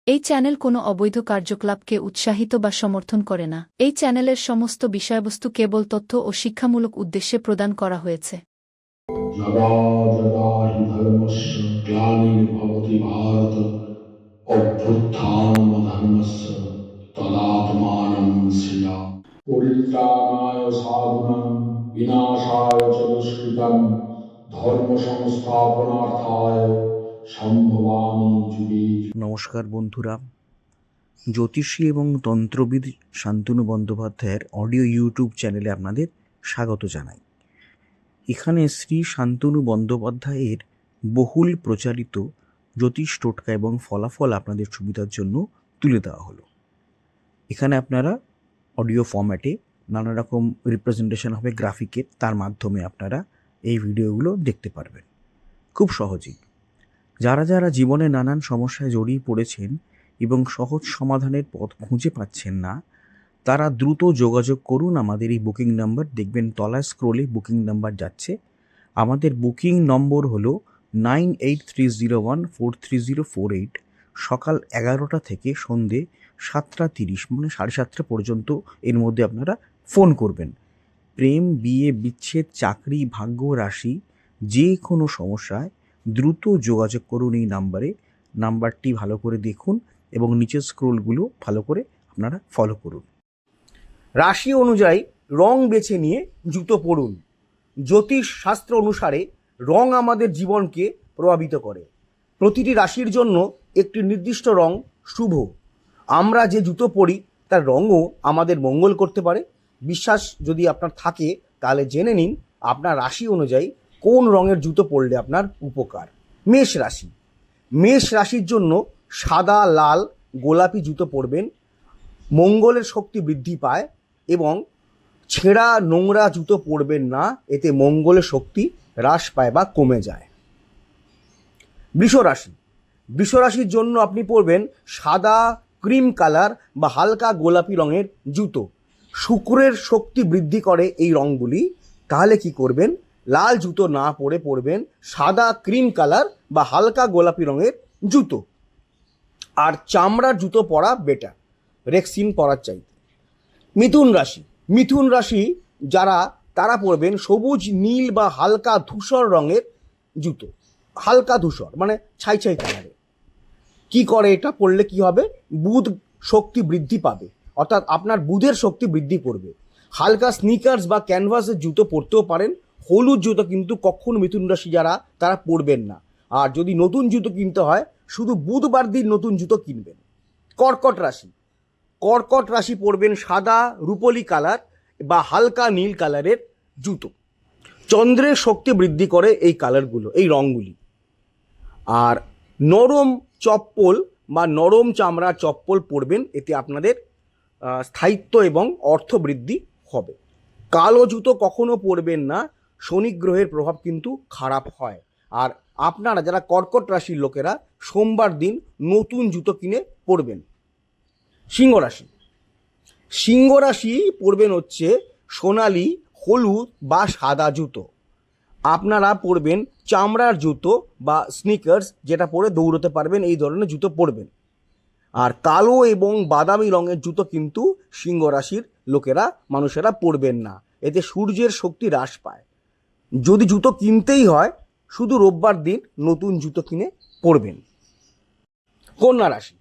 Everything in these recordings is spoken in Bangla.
এই চ্যানেল কোনো অবৈধ কার্যকলাপকে উৎসাহিত বা সমর্থন করে না। এই চ্যানেলের সমস্ত বিষয়বস্তু কেবল তথ্য ও শিক্ষামূলক উদ্দেশ্যে প্রদান করা হয়েছে। যদা যদা হি ধর্মস্য গ্লানির্ভবতি ভারত অভ্যুত্থানমধর্মস্য তদাত্মানং সৃজামি। পরিত্রাণায় সাধুনাং বিনাশায় চ দুষ্কৃতং ধর্ম সংস্থাপনার্থায় সম্ভবামি যুগে যুগে। নমস্কার বন্ধুরা, জ্যোতিষী এবং তন্ত্রবিদ শান্তনু বন্দ্যোপাধ্যায়ের অডিও ইউটিউব চ্যানেলে আপনাদের স্বাগত জানাই। এখানে শ্রী শান্তনু বন্দ্যোপাধ্যায়ের বহুল প্রচারিত জ্যোতিষ টোটকা এবং ফলাফল আপনাদের সুবিধার জন্য তুলে দেওয়া হলো। এখানে আপনারা অডিও ফরম্যাটে নানা রকম রিপ্রেজেন্টেশন হবে গ্রাফিকের, তার মাধ্যমে আপনারা এই ভিডিওগুলো দেখতে পারবেন খুব সহজেই। যারা যারা জীবনে নানান সমস্যায় জড়িয়ে পড়েছেন এবং সহজ সমাধানের পথ খুঁজে পাচ্ছেন না, তারা দ্রুত যোগাযোগ করুন আমাদের এই বুকিং নাম্বার। দেখবেন তলায় স্ক্রোলে বুকিং নাম্বার যাচ্ছে। আমাদের বুকিং নম্বর হলো 9830143048। সকাল 11টা থেকে সন্ধে 7:30 মানে 7:30 পর্যন্ত এর মধ্যে আপনারা ফোন করবেন। প্রেম, বিয়ে, বিচ্ছেদ, চাকরি, ভাগ্য, রাশি, যে কোনো সমস্যায় দ্রুত যোগাযোগ করুন এই নাম্বারে। নাম্বারটি ভালো করে দেখুন এবং নিচের স্ক্রোলগুলো ভালো করে আপনারা ফলো করুন। রাশি অনুযায়ী রং বেছে নিয়ে জুতো পরুন। জ্যোতিষ শাস্ত্র অনুসারে রং আমাদের জীবনকে প্রভাবিত করে। প্রতিটি রাশির জন্য একটি নির্দিষ্ট রং শুভ। আমরা যে জুতো পরি তার রঙও আমাদের মঙ্গল করতে পারে। বিশ্বাস যদি আপনার থাকে তাহলে জেনে নিন আপনার রাশি অনুযায়ী কোন রঙের জুতো পরলে আপনার উপকার। মেষ রাশি। মেষ রাশির জন্য সাদা, লাল, গোলাপি জুতো পরবেন। মঙ্গলের শক্তি বৃদ্ধি পায় এবং ছেঁড়া নোংরা জুতো পরবেন না, এতে মঙ্গলের শক্তি হ্রাস পায় বা কমে যায়। বৃষ রাশি। বৃষ রাশির জন্য আপনি পরবেন সাদা, ক্রিম কালার বা হালকা গোলাপি রঙের জুতো। শুক্রের শক্তি বৃদ্ধি করে এই রঙগুলি। তাহলে কি করবেন? লাল জুতো না পরে পরবেন সাদা, ক্রিম কালার বা হালকা গোলাপি রঙের জুতো। আর চামড়ার জুতো পরা বেটার রেক্সিন পরার চাইতে। মিথুন রাশি। মিথুন রাশি যারা তারা পরবেন সবুজ, নীল বা হালকা ধূসর রঙের জুতো। হালকা ধূসর মানে ছাই ছাই কালারে। কি করে এটা পরলে কি হবে? বুধ শক্তি বৃদ্ধি পাবে, অর্থাৎ আপনার বুধের শক্তি বৃদ্ধি করবে। হালকা স্নিকার্স বা ক্যানভাসের জুতো পরতেও পারেন। হলুদ জুতো কিন্তু কখনো মিথুন রাশি যারা তারা পরবেন না। আর যদি নতুন জুতো কিনতে হয় শুধু বুধবার দিন নতুন জুতো কিনবেন। কর্কট রাশি। কর্কট রাশি পরবেন সাদা, রূপলি কালার বা হালকা নীল কালারের জুতো। চন্দ্রের শক্তি বৃদ্ধি করে এই কালারগুলো, এই রঙগুলি। আর নরম চপ্পল বা নরম চামড়ার চপ্পল পরবেন, এতে আপনাদের স্থায়িত্ব এবং অর্থ বৃদ্ধি হবে। কালো জুতো কখনো পরবেন না, শনি গ্রহের প্রভাব কিন্তু খারাপ হয়। আর আপনারা যারা কর্কট রাশির লোকেরা সোমবার দিন নতুন জুতো কিনে পরবেন। সিংহ রাশি। সিংহ রাশি পরবেন হচ্ছে সোনালি, হলুদ বা সাদা জুতো। আপনারা পরবেন চামড়ার জুতো বা স্নিকার্স, যেটা পরে দৌড়তে পারবেন, এই ধরনের জুতো পরবেন। আর কালো এবং বাদামি রঙের জুতো কিন্তু সিংহ রাশির লোকেরা, মানুষেরা পরবেন না, এতে সূর্যের শক্তি হ্রাস পায়। যদি জুতো কিনতেই হয় শুধু রোববার দিন নতুন জুতো কিনে পরবেন। কন্যা রাশি।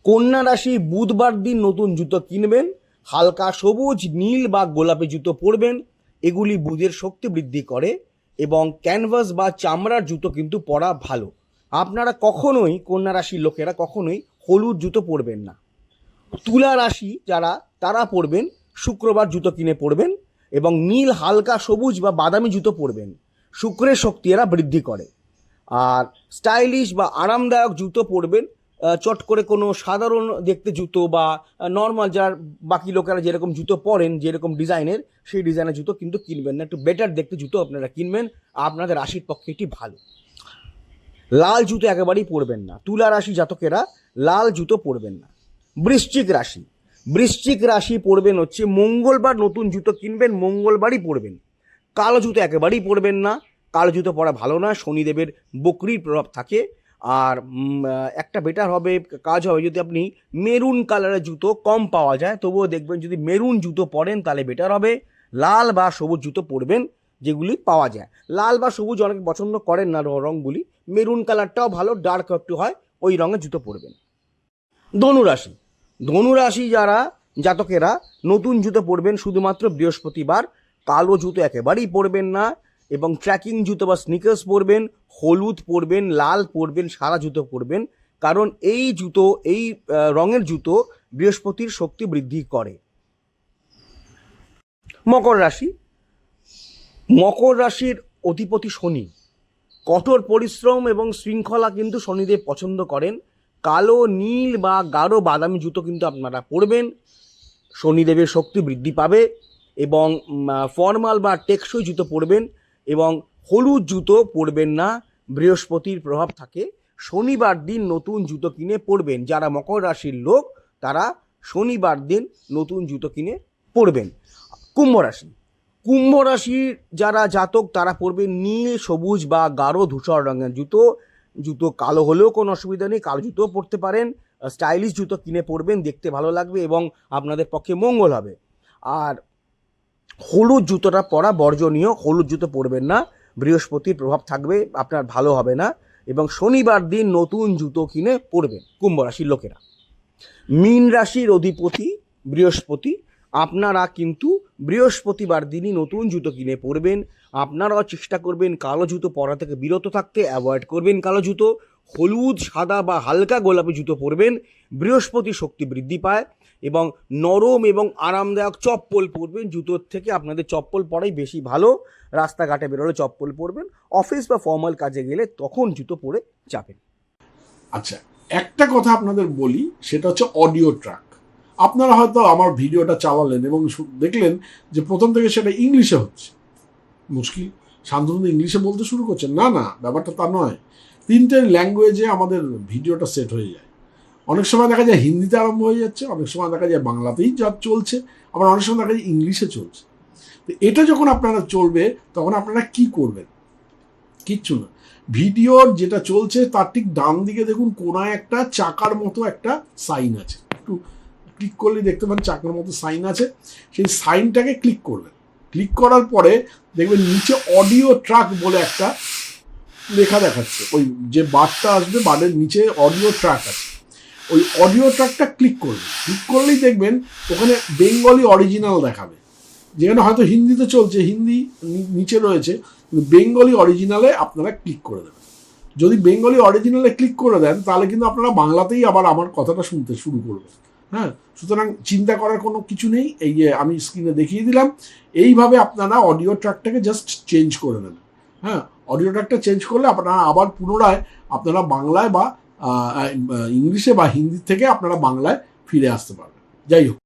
কন্যা রাশি বুধবার দিন নতুন জুতো কিনবেন। হালকা সবুজ, নীল বা গোলাপি জুতো পরবেন। এগুলি বুধের শক্তি বৃদ্ধি করে এবং ক্যানভাস বা চামড়ার জুতো কিন্তু পরা ভালো। আপনারা কখনোই, কন্যা রাশির লোকেরা কখনোই হলুদ জুতো পরবেন না। তুলা রাশি যারা তারা পরবেন শুক্রবার জুতো কিনে পরবেন এবং নীল, হালকা সবুজ বা বাদামি জুতো পরবেন। শুক্রের শক্তি এরা বৃদ্ধি করে। আর স্টাইলিশ বা আরামদায়ক জুতো পরবেন। চট করে কোনো সাধারণ দেখতে জুতো বা নর্মাল যার বাকি লোকেরা যেরকম জুতো পরেন, যেরকম ডিজাইনের, সেই ডিজাইনের জুতো কিন্তু কিনবেন না। একটু বেটার দেখতে জুতো আপনারা কিনবেন, আপনাদের রাশির পক্ষে এটি ভালো। লাল জুতো একেবারেই পরবেন না। তুলা রাশি জাতকেরা লাল জুতো পরবেন না। বৃশ্চিক রাশি। বৃশ্চিক রাশি পরবেন হচ্ছে মঙ্গলবার নতুন জুতো কিনবেন, মঙ্গলবারই পরবেন। কালো জুতো একেবারেই পরবেন না, কালো জুতো পরা ভালো না, শনিদেবের বকরির প্রভাব থাকে। আর একটা বেটার হবে, কাজ হবে যদি আপনি মেরুন কালারের জুতো কম পাওয়া যায়, তবুও দেখবেন যদি মেরুন জুতো পরেন তাহলে বেটার হবে। লাল বা সবুজ জুতো পরবেন যেগুলি পাওয়া যায়। লাল বা সবুজ অনেকে পছন্দ করেন না রঙগুলি, মেরুন কালারটাও ভালো, ডার্ক একটু হয়, ওই রঙের জুতো পরবেন। ধনুরাশি, ধনুরাশি যারা জাতকেরা নতুন জুতো পরবেন শুধুমাত্র বৃহস্পতিবার। কালো জুতো একেবারেই পরবেন না, এবং ট্র্যাকিং জুতো বা স্নিকার্স পরবেন, হলুদ পরবেন, লাল পরবেন, সাদা জুতো পরবেন, কারণ এই জুতো, এই রঙের জুতো বৃহস্পতির শক্তি বৃদ্ধি করে। মকর রাশি, মকর রাশির অধিপতি শনি। কঠোর পরিশ্রম এবং শৃঙ্খলা কিন্তু শনিদেব পছন্দ করেন। কালো, নীল বা গাঢ় বাদামি জুতো কিন্তু আপনারা পরবেন, শনিদেবের শক্তি বৃদ্ধি পাবে। এবং ফর্মাল বা টেকসই জুতো পরবেন, এবং হলুদ জুতো পরবেন না, বৃহস্পতির প্রভাব থাকে। শনিবার দিন নতুন জুতো কিনে পরবেন। যারা মকর রাশির লোক তারা শনিবার দিন নতুন জুতো কিনে পরবেন। কুম্ভ রাশি, কুম্ভ রাশির যারা জাতক তারা পরবেন নীল, সবুজ বা গাঢ় ধূসর রঙের জুতো। জুতো কালো হলেও কোনো অসুবিধা নেই, কালো জুতোও পরতে পারেন। স্টাইলিশ জুতো কিনে পরবেন, দেখতে ভালো লাগবে এবং আপনাদের পক্ষে মঙ্গল হবে। আর হলুদ জুতোটা পরা বর্জনীয়, হলুদ জুতো পরবেন না, বৃহস্পতির প্রভাব থাকবে, আপনার ভালো হবে না। এবং শনিবার দিন নতুন জুতো কিনে পরবেন কুম্ভ রাশির লোকেরা। মীন রাশির অধিপতি বৃহস্পতি, আপনারা কিন্তু বৃহস্পতিবার দিনই নতুন জুতো কিনে পরবেন। আপনারাও চেষ্টা করবেন কালো জুতো পরা থেকে বিরত থাকতে, অ্যাভয়েড করবেন কালো জুতো। হলুদ, সাদা বা হালকা গোলাপি জুতো পরবেন, বৃহস্পতির শক্তি বৃদ্ধি পায়। এবং নরম এবং আরামদায়ক চপ্পল পরবেন, জুতোর থেকে আপনাদের চপ্পল পরাই বেশি ভালো। রাস্তাঘাটে বেরোলে চপ্পল পরবেন, অফিস বা ফর্মাল কাজে গেলে তখন জুতো পরে যাবেন। আচ্ছা, একটা কথা আপনাদের বলি, সেটা হচ্ছে অডিও ট্র্যাক। আপনারা হয়তো আমার ভিডিওটা চালালেন এবং দেখলেন যে প্রথম থেকে সেটা ইংলিশে হচ্ছে। মুশকিল, শান্তনু ইংলিশে বলতে শুরু করছেন। না না, ব্যাপারটা তা নয়। 3টে ল্যাঙ্গুয়েজে আমাদের ভিডিওটা সেট হয়ে যায়। অনেক সময় দেখা যায় হিন্দিতে আরম্ভ হয়ে যাচ্ছে, অনেক সময় দেখা যায় বাংলাতেই যা চলছে, আবার অনেক সময় দেখা যায় ইংলিশে চলছে। তো এটা যখন আপনারা চলবে তখন আপনারা কি করবেন? কিচ্ছু না, ভিডিওর যেটা চলছে তার ঠিক ডান দিকে দেখুন কোনায় একটা চাকার মতো একটা সাইন আছে, একটু ক্লিক করলে দেখতে পান চাকার মতো সাইন আছে। সেই সাইনটাকে ক্লিক করবেন। ক্লিক করার পরে দেখবেন নিচে অডিও ট্র্যাক বলে একটা লেখা দেখাচ্ছে। ওই যে বারটা আসবে, বারের নিচে অডিও ট্র্যাক আছে, ওই অডিও ট্র্যাকটা ক্লিক করবেন। ক্লিক করলেই দেখবেন ওখানে বেঙ্গলি অরিজিনাল দেখাবে, যেখানে হয়তো হিন্দিতে চলছে, হিন্দি নিচে রয়েছে, কিন্তু বেঙ্গলি অরিজিনালে আপনারা ক্লিক করে দেবেন। যদি বেঙ্গলি অরিজিনালে ক্লিক করে দেন তাহলে কিন্তু আপনারা বাংলাতেই আবার আমার কথাটা শুনতে শুরু করবেন। হ্যাঁ, সুতরাং চিন্তা করার কোনো কিছু নেই। এই যে আমি স্ক্রিনে দেখিয়ে দিলাম, এইভাবে আপনারা অডিও ট্র্যাকটাকে জাস্ট চেঞ্জ করে নেবেন। হ্যাঁ, অডিও ট্র্যাকটা চেঞ্জ করলে আপনারা আবার পুনরায় আপনারা বাংলায় বা ইংলিশে বা হিন্দি থেকে আপনারা বাংলায় ফিরে আসতে পারবেন। যাই হোক।